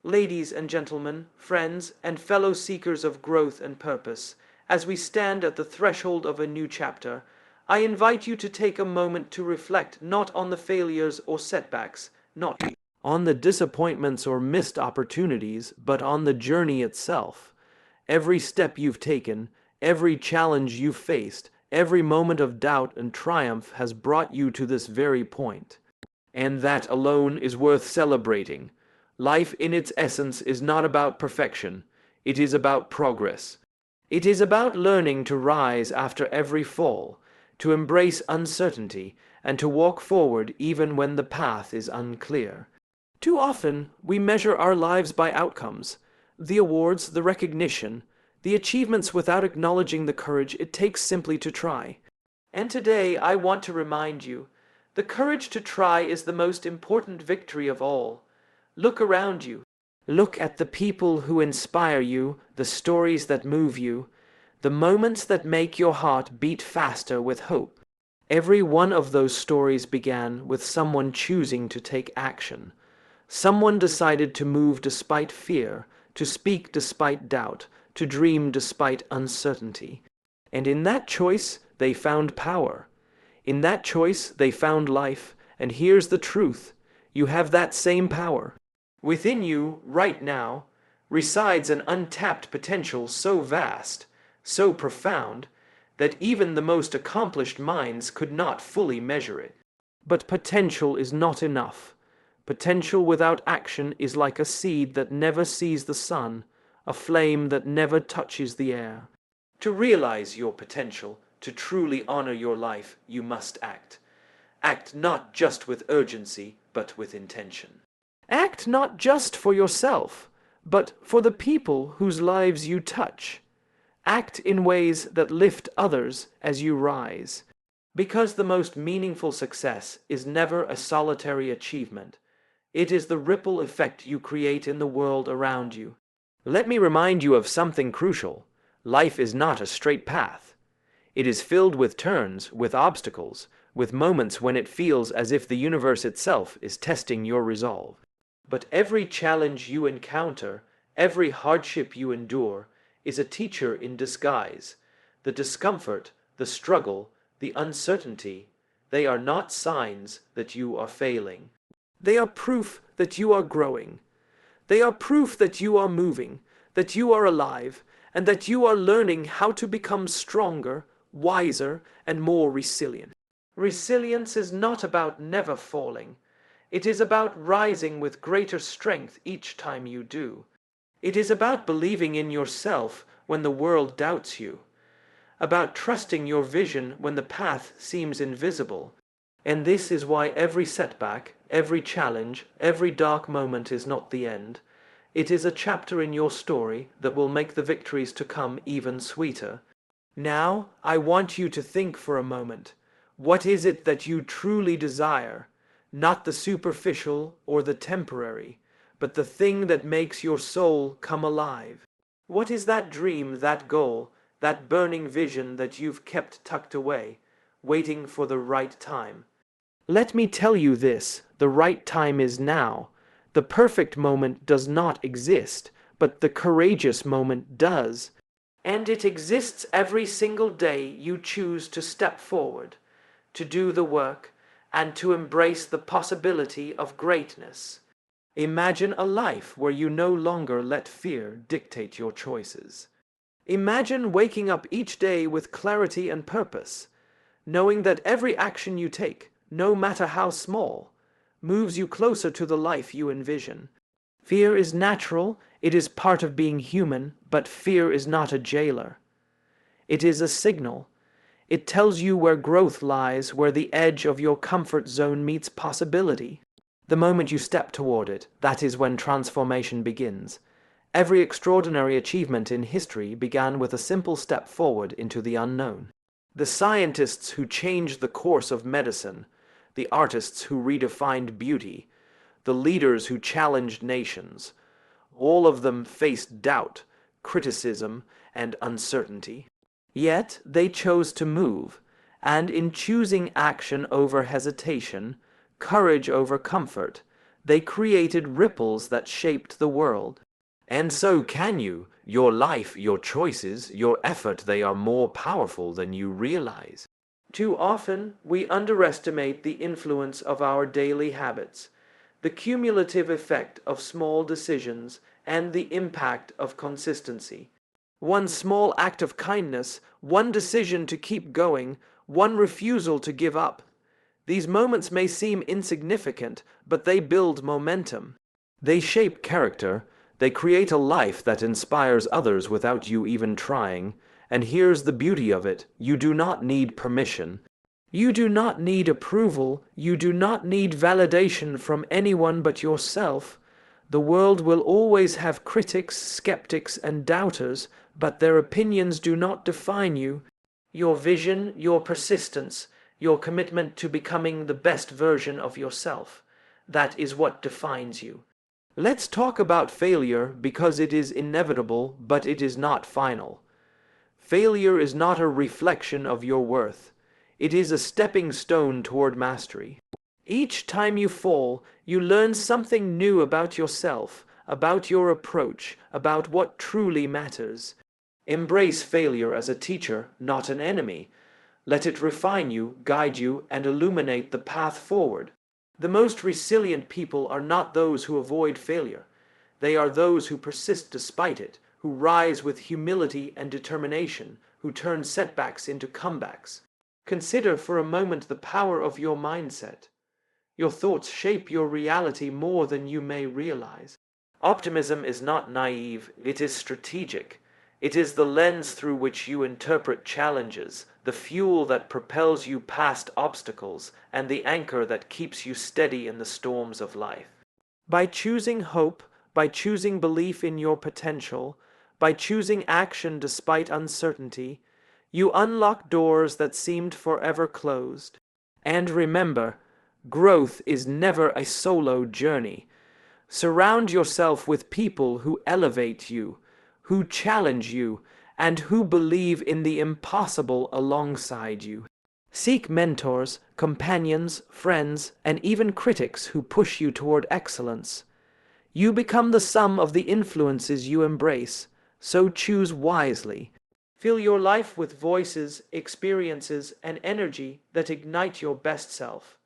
ladies and gentlemen, friends, and fellow seekers of growth and purpose, as we stand at the threshold of a new chapter, I invite you to take a moment to reflect not on the failures or setbacks, not on the disappointments or missed opportunities, but on the journey itself. Every step you've taken, every challenge you've faced, every moment of doubt and triumph has brought you to this very point. And that alone is worth celebrating. Life in its essence is not about perfection. It is about progress. It is about learning to rise after every fall, to embrace uncertainty, and to walk forward even when the path is unclear. Too often, we measure our lives by outcomes, the awards, the recognition, the achievements without acknowledging the courage it takes simply to try. And today, I want to remind you, the courage to try is the most important victory of all. Look around you. Look at the people who inspire you, the stories that move you, the moments that make your heart beat faster with hope. Every one of those stories began with someone choosing to take action. Someone decided to move despite fear, to speak despite doubt, to dream despite uncertainty. And in that choice, they found power. In that choice, they found life. And here's the truth. You have that same power. Within you, right now, resides an untapped potential so vast, so profound, that even the most accomplished minds could not fully measure it. But potential is not enough. Potential without action is like a seed that never sees the sun, a flame that never touches the air. To realize your potential, to truly honor your life, you must act. Act not just with urgency, but with intention. Act not just for yourself, but for the people whose lives you touch. Act in ways that lift others as you rise. Because the most meaningful success is never a solitary achievement. It is the ripple effect you create in the world around you. Let me remind you of something crucial. Life is not a straight path. It is filled with turns, with obstacles, with moments when it feels as if the universe itself is testing your resolve. But every challenge you encounter, every hardship you endure, is a teacher in disguise. The discomfort, the struggle, the uncertainty, they are not signs that you are failing. They are proof that you are growing. They are proof that you are moving, that you are alive, and that you are learning how to become stronger, wiser, and more resilient. Resilience is not about never falling. It is about rising with greater strength each time you do. It is about believing in yourself when the world doubts you, about trusting your vision when the path seems invisible. And this is why every setback, every challenge, every dark moment is not the end. It is a chapter in your story that will make the victories to come even sweeter. Now, I want you to think for a moment. What is it that you truly desire? Not the superficial or the temporary, but the thing that makes your soul come alive. What is that dream, that goal, that burning vision that you've kept tucked away, waiting for the right time? Let me tell you this, the right time is now. The perfect moment does not exist, but the courageous moment does. And it exists every single day you choose to step forward, to do the work, and to embrace the possibility of greatness. Imagine a life where you no longer let fear dictate your choices. Imagine waking up each day with clarity and purpose, knowing that every action you take, no matter how small, moves you closer to the life you envision. Fear is natural, it is part of being human, but fear is not a jailer. It is a signal. It tells you where growth lies, where the edge of your comfort zone meets possibility. The moment you step toward it, that is when transformation begins. Every extraordinary achievement in history began with a simple step forward into the unknown. The scientists who changed the course of medicine, the artists who redefined beauty, the leaders who challenged nations, all of them faced doubt, criticism, and uncertainty. Yet they chose to move, and in choosing action over hesitation, courage over comfort, They created ripples that shaped the world. And so can you. Your life, your choices, your effort, they are more powerful than you realize. Too often, we underestimate the influence of our daily habits, the cumulative effect of small decisions, and the impact of consistency. One small act of kindness, one decision to keep going, one refusal to give up. These moments may seem insignificant, but they build momentum. They shape character. They create a life that inspires others without you even trying. And here's the beauty of it. You do not need permission. You do not need approval. You do not need validation from anyone but yourself. The world will always have critics, skeptics, and doubters, but their opinions do not define you. Your vision, your persistence, your commitment to becoming the best version of yourself, that is what defines you. Let's talk about failure because it is inevitable, but it is not final. Failure is not a reflection of your worth. It is a stepping stone toward mastery. Each time you fall, you learn something new about yourself, about your approach, about what truly matters. Embrace failure as a teacher, not an enemy. Let it refine you, guide you, and illuminate the path forward. The most resilient people are not those who avoid failure. They are those who persist despite it, who rise with humility and determination, who turn setbacks into comebacks. Consider for a moment the power of your mindset. Your thoughts shape your reality more than you may realize. Optimism is not naive, it is strategic. It is the lens through which you interpret challenges, the fuel that propels you past obstacles, and the anchor that keeps you steady in the storms of life. By choosing hope, by choosing belief in your potential, by choosing action despite uncertainty, you unlock doors that seemed forever closed. And remember, growth is never a solo journey. Surround yourself with people who elevate you, who challenge you, and who believe in the impossible alongside you. Seek mentors, companions, friends, and even critics who push you toward excellence. You become the sum of the influences you embrace, so choose wisely. Fill your life with voices, experiences, and energy that ignite your best self.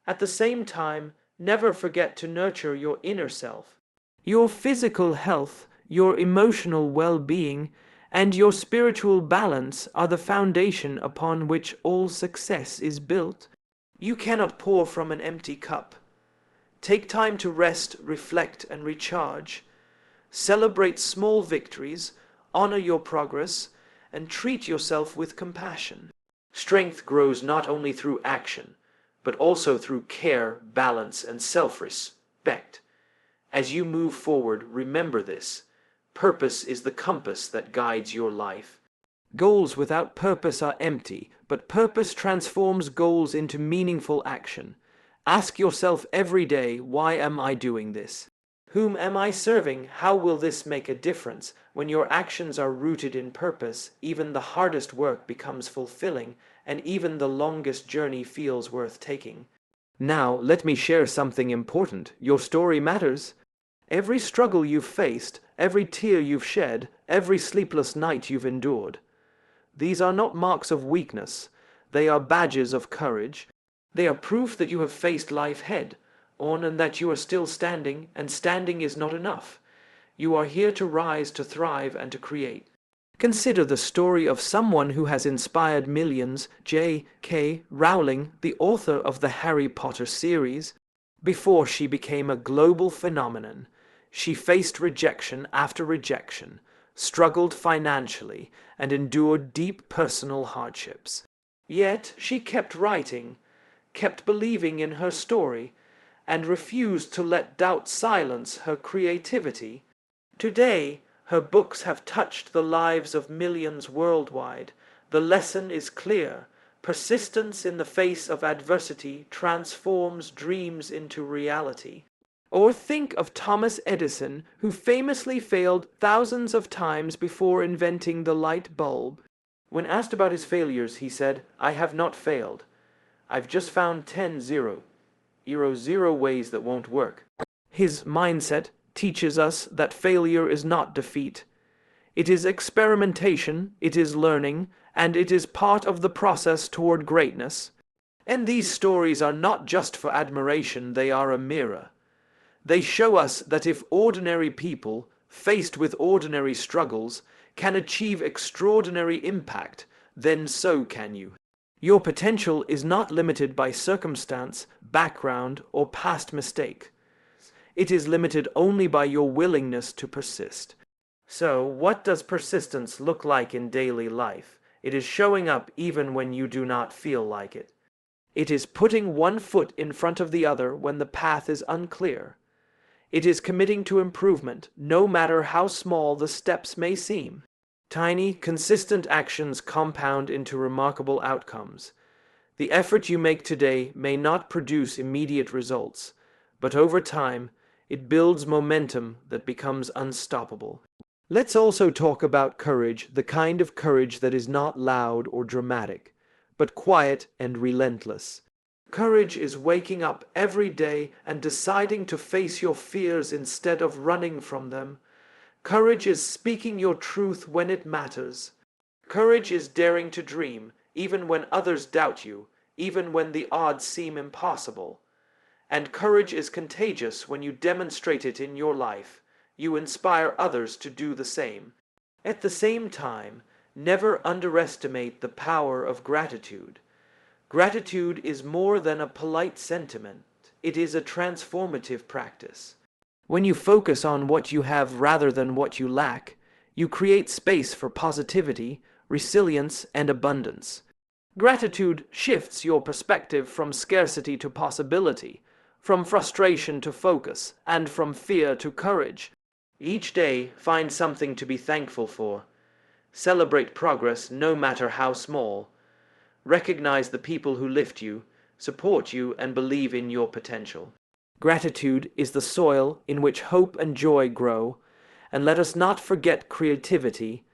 At the same time, never forget to nurture your inner self. Your physical health, your emotional well-being, and your spiritual balance are the foundation upon which all success is built. You cannot pour from an empty cup. Take time to rest, reflect, and recharge. Celebrate small victories, honor your progress, and treat yourself with compassion. Strength grows not only through action, but also through care, balance, and self-respect. As you move forward, remember this. Purpose is the compass that guides your life. Goals without purpose are empty, but purpose transforms goals into meaningful action. Ask yourself every day, why am I doing this? Whom am I serving? How will this make a difference? When your actions are rooted in purpose, even the hardest work becomes fulfilling, and even the longest journey feels worth taking. Now, let me share something important. Your story matters. Every struggle you've faced, every tear you've shed, every sleepless night you've endured. These are not marks of weakness. They are badges of courage. They are proof that you have faced life head on and that you are still standing, and standing is not enough. You are here to rise, to thrive, and to create. Consider the story of someone who has inspired millions, J.K. Rowling, the author of the Harry Potter series. Before she became a global phenomenon, she faced rejection after rejection, struggled financially, and endured deep personal hardships. Yet she kept writing, kept believing in her story, and refused to let doubt silence her creativity. Today, her books have touched the lives of millions worldwide. The lesson is clear. Persistence in the face of adversity transforms dreams into reality. Or think of Thomas Edison, who famously failed thousands of times before inventing the light bulb. When asked about his failures, he said, "I have not failed. I've just found 10-0. zero ways that won't work. His mindset teaches us that failure is not defeat. It is experimentation, it is learning, and it is part of the process toward greatness. And these stories are not just for admiration, they are a mirror. They show us that if ordinary people, faced with ordinary struggles, can achieve extraordinary impact, then so can you. Your potential is not limited by circumstance, background, or past mistake. It is limited only by your willingness to persist. So, what does persistence look like in daily life? It is showing up even when you do not feel like it. It is putting one foot in front of the other when the path is unclear. It is committing to improvement, no matter how small the steps may seem. Tiny, consistent actions compound into remarkable outcomes. The effort you make today may not produce immediate results, but over time, it builds momentum that becomes unstoppable. Let's also talk about courage, the kind of courage that is not loud or dramatic, but quiet and relentless. Courage is waking up every day and deciding to face your fears instead of running from them. Courage is speaking your truth when it matters. Courage is daring to dream, even when others doubt you, even when the odds seem impossible. And courage is contagious when you demonstrate it in your life. You inspire others to do the same. At the same time, never underestimate the power of gratitude. Gratitude is more than a polite sentiment. It is a transformative practice. When you focus on what you have rather than what you lack, you create space for positivity, resilience, and abundance. Gratitude shifts your perspective from scarcity to possibility, from frustration to focus, and from fear to courage. Each day, find something to be thankful for. Celebrate progress, no matter how small. Recognize the people who lift you, support you, and believe in your potential. Gratitude is the soil in which hope and joy grow, and let us not forget creativity,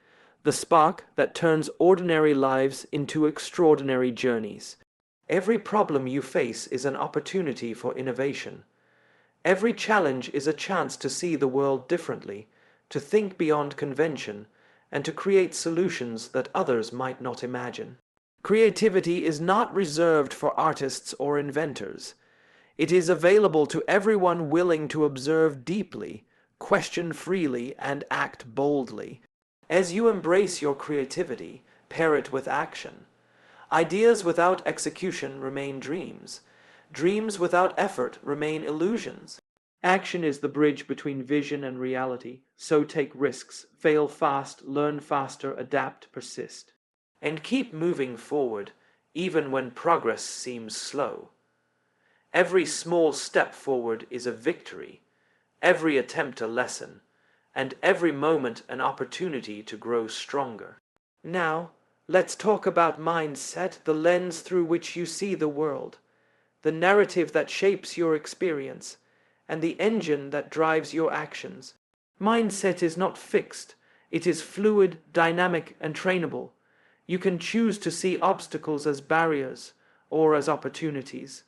the spark that turns ordinary lives into extraordinary journeys. Every problem you face is an opportunity for innovation. Every challenge is a chance to see the world differently, to think beyond convention, and to create solutions that others might not imagine. Creativity is not reserved for artists or inventors. It is available to everyone willing to observe deeply, question freely, and act boldly. As you embrace your creativity, pair it with action. Ideas without execution remain dreams. Dreams without effort remain illusions. Action is the bridge between vision and reality, so take risks, fail fast, learn faster, adapt, persist. And keep moving forward, even when progress seems slow. Every small step forward is a victory, every attempt a lesson, and every moment an opportunity to grow stronger. Now, let's talk about mindset, the lens through which you see the world, the narrative that shapes your experience, and the engine that drives your actions. Mindset is not fixed. It is fluid, dynamic, and trainable. You can choose to see obstacles as barriers or as opportunities.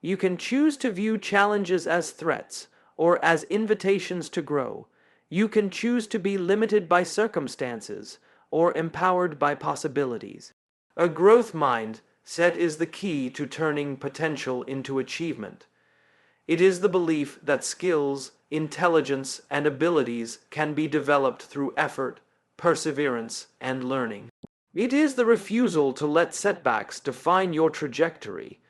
You can choose to view challenges as threats or as invitations to grow. You can choose to be limited by circumstances or empowered by possibilities. A growth mindset is the key to turning potential into achievement. It is the belief that skills, intelligence, and abilities can be developed through effort, perseverance, and learning. It is the refusal to let setbacks define your trajectory.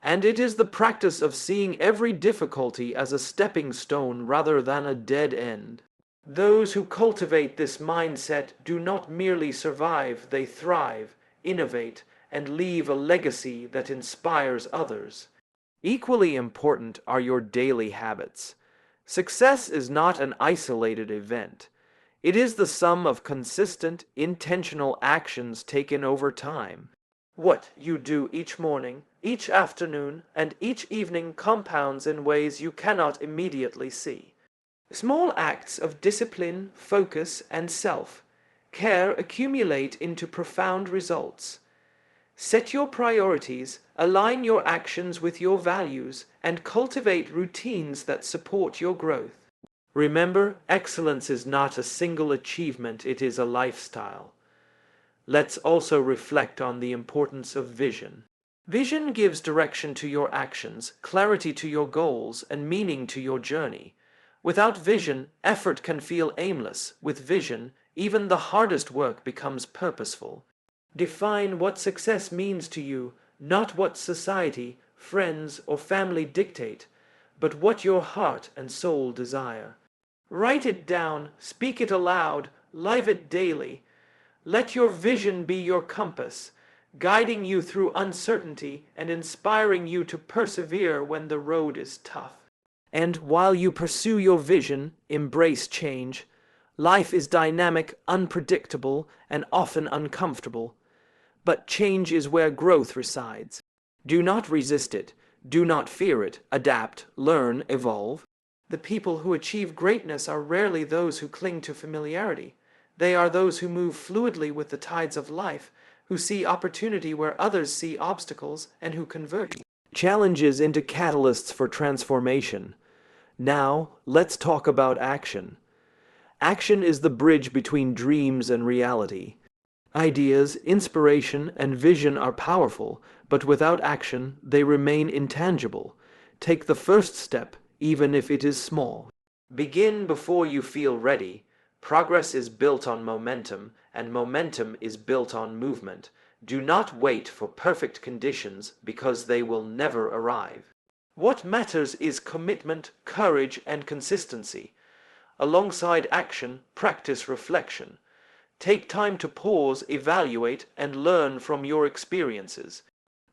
And it is the practice of seeing every difficulty as a stepping stone rather than a dead end. Those who cultivate this mindset do not merely survive, they thrive, innovate, and leave a legacy that inspires others. Equally important are your daily habits. Success is not an isolated event. It is the sum of consistent, intentional actions taken over time. What you do each morning, each afternoon, and each evening compounds in ways you cannot immediately see. Small acts of discipline, focus, and self-care accumulate into profound results. Set your priorities, align your actions with your values, and cultivate routines that support your growth. Remember, excellence is not a single achievement, it is a lifestyle. Let's also reflect on the importance of vision. Vision gives direction to your actions, clarity to your goals, and meaning to your journey. Without vision, effort can feel aimless. With vision, even the hardest work becomes purposeful. Define what success means to you, not what society, friends, or family dictate, but what your heart and soul desire. Write it down, speak it aloud, live it daily. Let your vision be your compass, guiding you through uncertainty and inspiring you to persevere when the road is tough. And while you pursue your vision, embrace change. Life is dynamic, unpredictable, and often uncomfortable. But change is where growth resides. Do not resist it. Do not fear it. Adapt, learn, evolve. The people who achieve greatness are rarely those who cling to familiarity. They are those who move fluidly with the tides of life, who see opportunity where others see obstacles, and who convert challenges into catalysts for transformation. Now, let's talk about action. Action is the bridge between dreams and reality. Ideas, inspiration, and vision are powerful, but without action, they remain intangible. Take the first step, even if it is small. Begin before you feel ready. Progress is built on momentum, and momentum is built on movement. Do not wait for perfect conditions because they will never arrive. What matters is commitment, courage, and consistency. Alongside action, practice reflection. Take time to pause, evaluate, and learn from your experiences.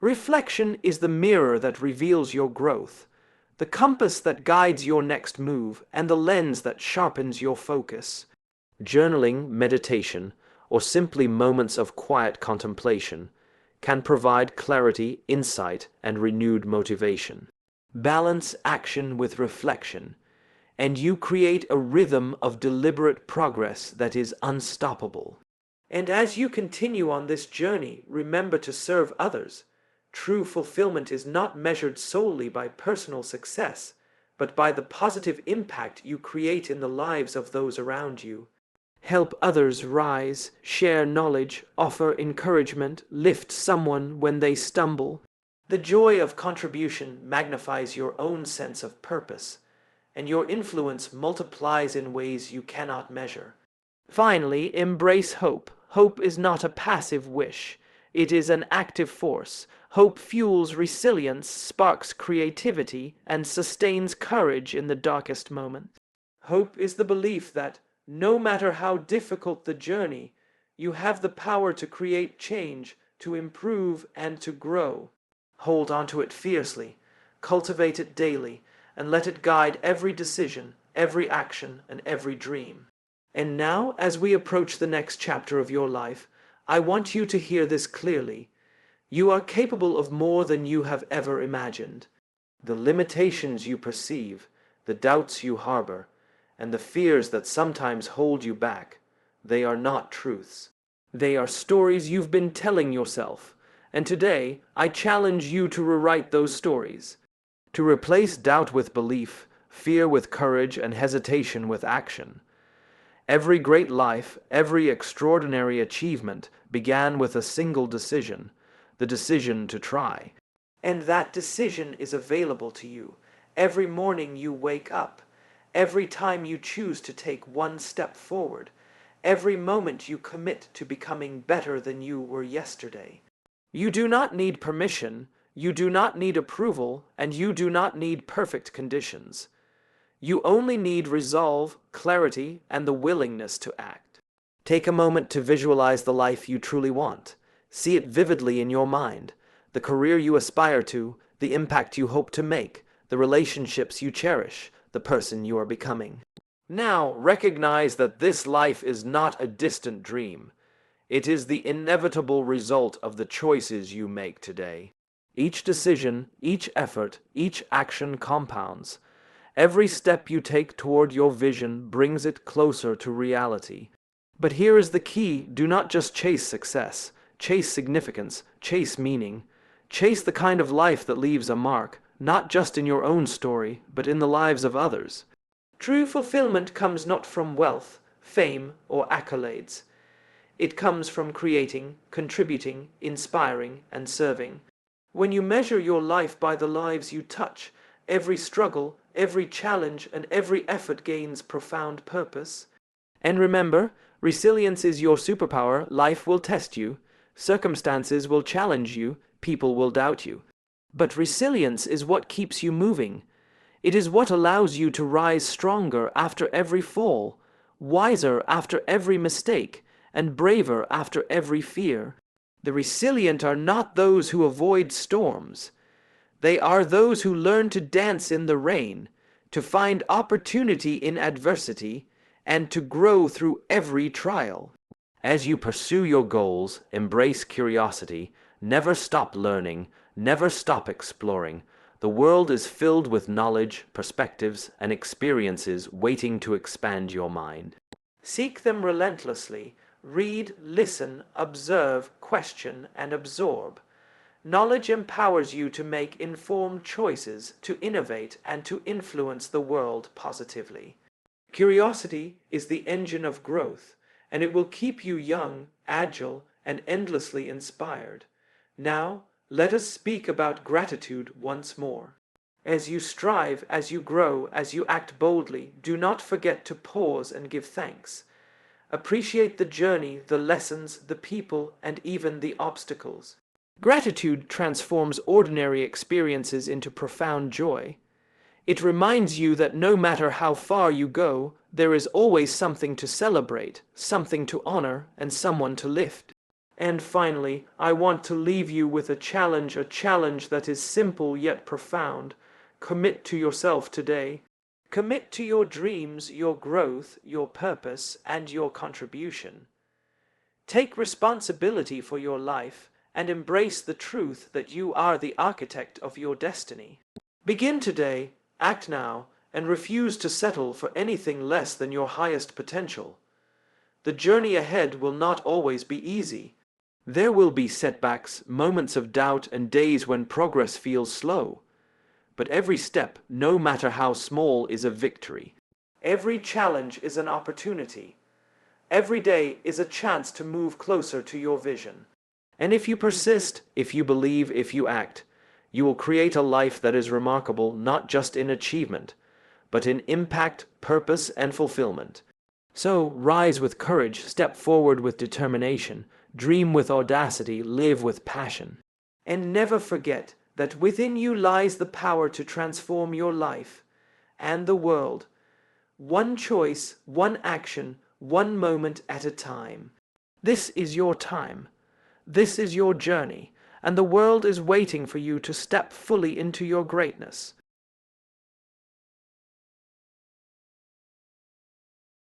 Reflection is the mirror that reveals your growth, the compass that guides your next move, and the lens that sharpens your focus. Journaling, meditation, or simply moments of quiet contemplation can provide clarity, insight, and renewed motivation. Balance action with reflection, and you create a rhythm of deliberate progress that is unstoppable. And as you continue on this journey, remember to serve others. True fulfillment is not measured solely by personal success, but by the positive impact you create in the lives of those around you. Help others rise, share knowledge, offer encouragement, lift someone when they stumble. The joy of contribution magnifies your own sense of purpose, and your influence multiplies in ways you cannot measure. Finally, embrace hope. Hope is not a passive wish. It is an active force. Hope fuels resilience, sparks creativity, and sustains courage in the darkest moments. Hope is the belief that, no matter how difficult the journey, you have the power to create change, to improve, and to grow. Hold on to it fiercely, cultivate it daily, and let it guide every decision, every action, and every dream. And now, as we approach the next chapter of your life, I want you to hear this clearly. You are capable of more than you have ever imagined. The limitations you perceive, the doubts you harbor, and the fears that sometimes hold you back, they are not truths. They are stories you've been telling yourself, and today I challenge you to rewrite those stories. To replace doubt with belief, fear with courage, and hesitation with action. Every great life, every extraordinary achievement began with a single decision, the decision to try. And that decision is available to you every morning you wake up, every time you choose to take one step forward, every moment you commit to becoming better than you were yesterday. You do not need permission, you do not need approval, and you do not need perfect conditions. You only need resolve, clarity, and the willingness to act. Take a moment to visualize the life you truly want. See it vividly in your mind, the career you aspire to, the impact you hope to make, the relationships you cherish, the person you are becoming. Now, recognize that this life is not a distant dream. It is the inevitable result of the choices you make today. Each decision, each effort, each action compounds. Every step you take toward your vision brings it closer to reality. But here is the key: do not just chase success. chase significance, chase meaning. Chase the kind of life that leaves a mark, not just in your own story, but in the lives of others. True fulfillment comes not from wealth, fame, or accolades. It comes from creating, contributing, inspiring, and serving. When you measure your life by the lives you touch, every struggle, every challenge, and every effort gains profound purpose. And remember, resilience is your superpower. Life will test you, circumstances will challenge you, people will doubt you. But resilience is what keeps you moving. It is what allows you to rise stronger after every fall, wiser after every mistake, and braver after every fear. The resilient are not those who avoid storms. They are those who learn to dance in the rain, to find opportunity in adversity, and to grow through every trial. As you pursue your goals, embrace curiosity, never stop learning, never stop exploring. The world is filled with knowledge, perspectives, and experiences waiting to expand your mind. Seek them relentlessly. Read, listen, observe, question, and absorb. Knowledge empowers you to make informed choices, to innovate, and to influence the world positively. Curiosity is the engine of growth, and it will keep you young, agile, and endlessly inspired. Now, let us speak about gratitude once more. As you strive, as you grow, as you act boldly, do not forget to pause and give thanks. Appreciate the journey, the lessons, the people, and even the obstacles. Gratitude transforms ordinary experiences into profound joy. It reminds you that no matter how far you go, there is always something to celebrate, something to honor, and someone to lift. And finally, I want to leave you with a challenge that is simple yet profound. Commit to yourself today. Commit to your dreams, your growth, your purpose, and your contribution. Take responsibility for your life and embrace the truth that you are the architect of your destiny. Begin today, act now, and refuse to settle for anything less than your highest potential. The journey ahead will not always be easy. There will be setbacks, moments of doubt, and days when progress feels slow. But every step, no matter how small, is a victory. Every challenge is an opportunity. Every day is a chance to move closer to your vision. And if you persist, if you believe, if you act, you will create a life that is remarkable not just in achievement, but in impact, purpose, and fulfillment. So rise with courage, step forward with determination, dream with audacity, live with passion. And never forget that within you lies the power to transform your life and the world, one choice, one action, one moment at a time. This is your time. This is your journey, and the world is waiting for you to step fully into your greatness.